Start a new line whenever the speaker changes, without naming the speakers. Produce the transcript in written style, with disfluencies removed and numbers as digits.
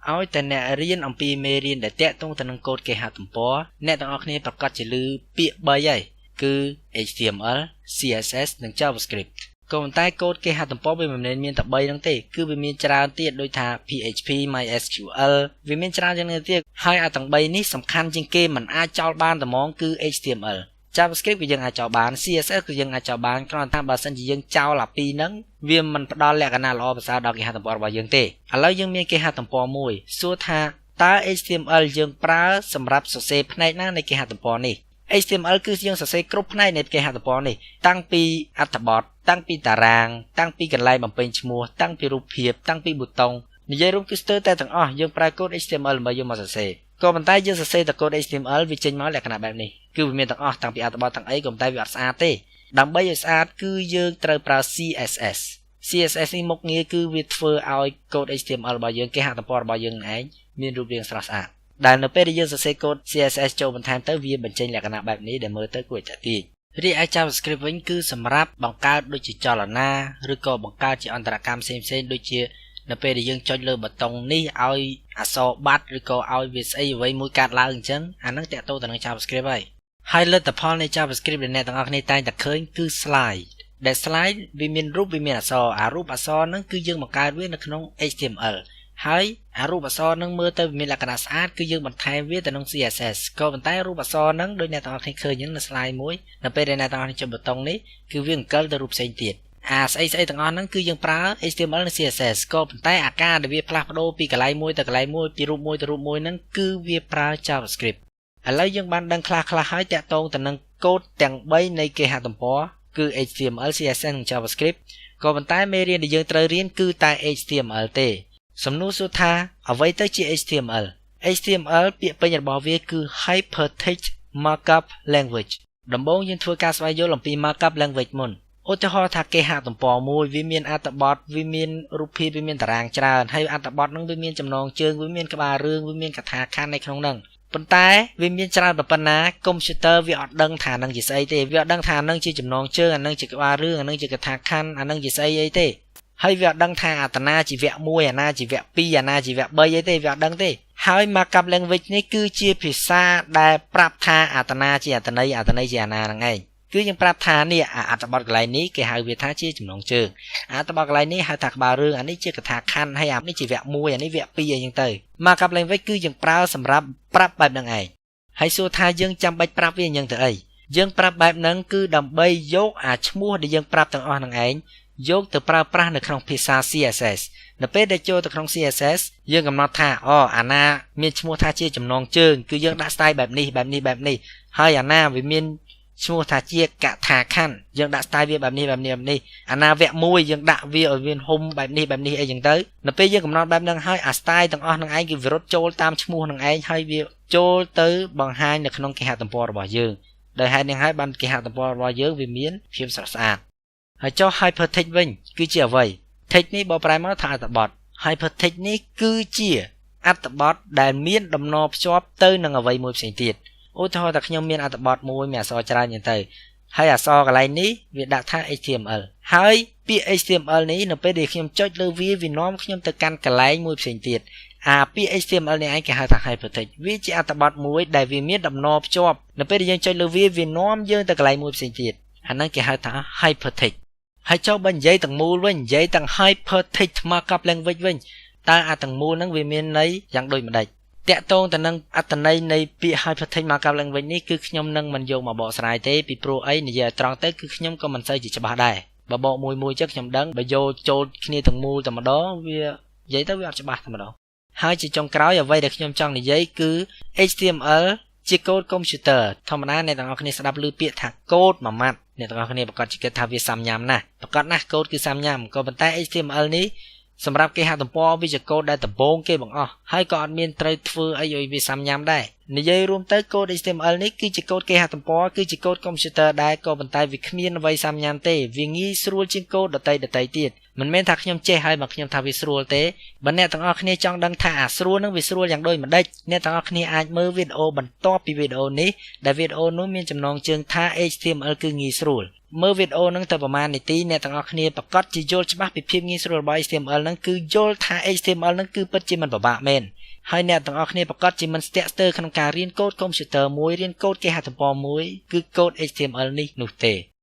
ឲ្យតែអ្នករៀនអំពីមេរៀនដែលតាក់ទងទៅនឹងកូដគេហទំព័រអ្នកទាំងអស់គ្នាប្រកាសជាឮពាក្យ3ហើយគឺ HTML CSS និង JavaScript ក៏ប៉ុន្តែកូដគេហទំព័រវាមិនមែនមានតែ3ហ្នឹងទេគឺវាមានច្រើនទៀតដូចថា PHP MySQL វាមានច្រើនជាងនេះទៀតហើយអាទាំង3នេះសំខាន់ជាងគេមិនអាចចោលបានតែហ្មងគឺ HTML JavaScript ក៏យើងអាចចោលបាន CSS ក៏យើងអាចចោលបានគ្រាន់តែបើសិនជាយើងចោលអាពីរហ្នឹងវាមិនផ្ដល់លក្ខណៈល្អប្រសើរដល់គេហទំព័ររបស់យើងទេឥឡូវយើងមានគេហទំព័រមួយសួរថាតើ HTML យើងប្រើសម្រាប់សរសេរផ្នែកណានៃគេហទំព័រនេះ HTML គឺយើងសរសេរគ្រប់ផ្នែកនៃគេហទំព័រនេះតាំងពីអត្ថបទតាំងពីតារាងតាំងពីកន្លែងបំពេញឈ្មោះតាំងពីរូបភាពតាំងពីប៊ូតុងនិយាយរួមគឺស្ទើរតែទាំងអស់យើងប្រើកូដ HTML ដើម្បីយកមកសរសេរក៏ប៉ុន្តែយើងសរសេរតែកូដ HTML វាចេញមកលក្ខណៈបែបនេះគឺវាមានទាំងអស់តាំងពីអត្ថបទទាំងអីក៏ប៉ុន្តែវាអត់ស្អាតទេដើម្បីឲ្យស្អាតគឺយើងត្រូវប្រើ CSS នេះមុខងារគឺវាធ្វើឲ្យកូដ HTML របស់យើងគេហទំព័ររបស់យើងឯងមានរូបរាងស្រស់ស្អាតដែលនៅពេលដែលយើងសរសេរកូដ CSS ចូលបន្ថែមទៅវាបញ្ចេញលក្ខណៈបែបនេះដែលមើលទៅគួរឲ្យទាក់ទាញរីឯ JavaScript វិញគឺសម្រាប់បង្កើតដូចជាចលនាឬក៏បង្កើតជាអន្តរកម្មផ្សេងៗដូចជានៅពេលដែលយើងចុចលើប៊ូតុងនេះឲ្យអក្សរបាត់ឬក៏ឲ្យវាស្អីអ្វីមួយកាត់ឡើងអញ្ចឹងអាហ្នឹងតាក់ទងទៅនឹង JavaScript ហើយលទ្ធផលនៃ JavaScript ដែលអ្នកទាំងអស់គ្នាតែងតែឃើញគឺ slide ដែល slide វាមានរូបវាមានអក្សរអារូបអក្សរហ្នឹងគឺយើងបង្កើតវានៅក្នុង HTML ហើយអារូបអក្សរហ្នឹងមើលទៅមានលក្ខណៈស្អាតគឺយើងបន្ថែមវាទៅក្នុង CSS ក៏ប៉ុន្តែរូបអក្សរហ្នឹងដូចអ្នកទាំងអស់គ្នាឃើញហ្នឹងនៅ slide មួយនៅពេលដែលអ្នកទាំងអស់គ្នាចុចប៊ូតុងនេះគឺវាអង្គិលទៅរូបផ្សេងទៀតអាស្អីទាំងអស់ហ្នឹងគឺយើងប្រើ HTML និង CSS ក៏ប៉ុន្តែអាការដែលវាផ្លាស់ប្ដូរពីកន្លែងមួយទៅកន្លែងមួយពីរូបមួយទៅរូបមួយហ្នឹងគឺវាប្រើ JavaScript ឥឡូវយើងបានដឹងខ្លះហើយតាក់ទងទៅនឹងកូដទាំង3នៃគេហទំព័រគឺ HTML CSS និង JavaScript ក៏ប៉ុន្តែមេរៀនដែលយើងត្រូវរៀនគឺតែ HTML ទេសំណួរសួរថាអ្វីទៅជា HTML ពាក្យពេញរបស់វាគឺ Hypertext Markup Language ដំបូងយើងធ្វើការស្វែងយល់អំពី Markup Language មុនឧទាហរណ៍ថាគេហទំព័រមួយវាមានអត្ថបទវាមានរូបភាពវាមានតារាងច្រើនហើយអត្ថបទហ្នឹងវាមានចំណងជើងវាមានក្បាលរឿងវាមានកថាខណ្ឌនៅក្នុងហ្នឹងប៉ុន្តែវាមានច្រើនប៉ុណ្ណាកុំព្យូទ័រវាអត់ដឹងថាហ្នឹងជាស្អីទេវាអត់ដឹងថាហ្នឹងជាចំណងជើងអាហ្នឹងជាក្បាលរឿងអាហ្នឹងជាកថាខណ្ឌអាហ្នឹងជាស្អីអីទេហើយវាអត់ដឹងថាអាតាណាជីវៈ1អាណាជីវៈ2អាណាជីវៈ3អីទេវាអត់ដឹងទេហើយ Markup Language នេះគឺជាភាសាដែលប្រាប់ថាអាតាណាជាអាតន័យជាអាណាហ្នឹងឯងគឺយើងប្រាប់ថានេះអត្ថបទកន្លែងនេះគេហៅវាថាជាចំណងជើងអត្ថបទកន្លែងនេះហៅថាក្បាលរឿងអានេះជាកថាខណ្ឌហើយអានេះជាវគ្គ1អានេះវគ្គ2អីចឹងទៅ Markup Language គឺយើងប្រើសម្រាប់ប្រាប់បែបហ្នឹងឯងហើយសួរថាយើងចាំបាច់ប្រាប់វាយ៉ាងទៅអីយើងប្រាប់បែបហ្នឹងគឺដើម្បីយកអាឈ្មោះដែលយើងប្រាប់ទាំងអស់ហ្នឹងឯងយកទៅប្រើប្រាស់នៅក្នុងភាសា CSS នៅពេលដែលចូលទៅក្នុង CSS យើងកំណត់ថាអាណាមានឈ្មោះថាជាចំណងជើងគឺយើងដាក់ style បែបនេះហើយអាណាវាមានឈ្មោះថាជាកថាខណ្ឌយើងដាក់ style វាបែបនេះអាណាវគ្គ1យើងដាក់វាឲ្យវាហុំបែបនេះអីចឹងទៅនៅពេលយើងកំណត់បែបហ្នឹងហើយអា style ទាំងអស់ហ្នឹងឯងគឺវារត់ចូលតាមឈ្មោះហ្នឹងឯងហើយវាចូលទៅបង្ហាញនៅក្នុងគេហទំព័ររបស់យើងដោយហេតុនេះហើយបានគេហទំព័ររបស់យើងវាមានភាពស្រស់ស្អាតហើយចុះ Hypertext វិញគឺជាអ្វី text នេះបកប្រែមកថាអត្ថបទ Hypertext នេះគឺជាអត្ថបទដែលមានដំណរភ្ជាប់ទៅនឹងអ្វីមួយផ្សេងទៀតឧទាហរណ៍ថាខ្ញុំមានអត្ថបទមួយមានអក្សរច្រើនយ៉ាងទៅហើយអក្សរកន្លែងនេះវាដាក់ថា HTML ហើយពាក្យ HTML នេះនៅពេលដែលខ្ញុំចុចលើវានាំខ្ញុំទៅកាន់កន្លែងមួយផ្សេងទៀតអាពាក្យ HTML នេះឯងគេហៅថា Hypertext វាជាអត្ថបទមួយដែលវាមានដំណរភ្ជាប់នៅពេលដែលយើងចុចលើវានាំយើងទៅកន្លែងមួយផ្សេងទៀតអាហ្នឹងគេហៅថា Hypertext ហើយចូលបើនិយាយទាំងមូលវិញនិយាយទាំង Hypertext Markup Language វិញតើអាទាំងមូលហ្នឹងវាមានន័យយ៉ាងដូចម្ដេចតាក់ទងទៅនឹងអត្ថន័យនៃពាក្យ Hypertext Markup Language នេះគឺខ្ញុំនឹងមិនយកមកបកស្រាយទេពីព្រោះអីនិយាយត្រង់ទៅគឺខ្ញុំក៏មិនសូវជាច្បាស់ដែរបើបកមួយចឹងខ្ញុំដឹងបើយកចូលគ្នាទាំងមូលតែម្ដងវានិយាយទៅវាអត់ច្បាស់តែម្ដងហើយជាចុងក្រោយអ្វីដែលខ្ញុំចង់និយាយគឺ HTML ជាកូដកុំព្យូទ័រធម្មតាអ្នកទាំងអស់គ្នាស្ដាប់ឮពាក្យថាកូដមួយម៉ាត់អ្នកទាំងអស់គ្នាប្រកាសជាគិតថាវាសាំញ៉ាំណាស់ប្រកាសណាស់កូដគឺសាំញ៉ាំក៏ប៉ុន្តែ HTML នេះសម្រាប់គេហទំព័រវាជាកូដដែលដំបូងគេបង្អស់ហើយក៏អត់មានត្រូវធ្វើអីឲ្យវាសាំញ៉ាំដែរ និយាយរួមទៅកូដ HTML នេះគឺជាកូដគេហទំព័រគឺជាកូដកុំព្យូទ័រដែរក៏ប៉ុន្តែវាគ្មានអ្វីសាមញ្ញទេវាងាយស្រួលជាងកូដដទៃទៀតមិនមែនថាខ្ញុំចេះហើយមកខ្ញុំថាវាស្រួលទេបើអ្នកទាំងអស់គ្នាចង់ដឹងថាអាស្រួលនឹងវាស្រួលយ៉ាងដូចម្ដេចអ្នកទាំងអស់គ្នាអាចមើលវីដេអូបន្ទាប់ពីវីដេអូនេះដែលវីដេអូនោះមានចំណងជើងថា HTML គឺងាយស្រួលមើលវីដេអូនឹងទៅប្រហែលនាទីអ្នកទាំងអស់គ្នាប្រកាសជាយល់ច្បាស់ពីភាពងាយស្រួលរបស់ HTML នឹងគឺយល់ថា HTML នឹងគឺពិតជាមិនពិបាកមែនហើយអ្នកទាំងអស់គ្នាប្រកាសជាមិនស្ទាក់ស្ទើរក្នុងការរៀនកូដកុំព្យូទ័រមួយរៀនកូដគេហទំព័រមួយគឺកូដ HTML នេះនោះទេ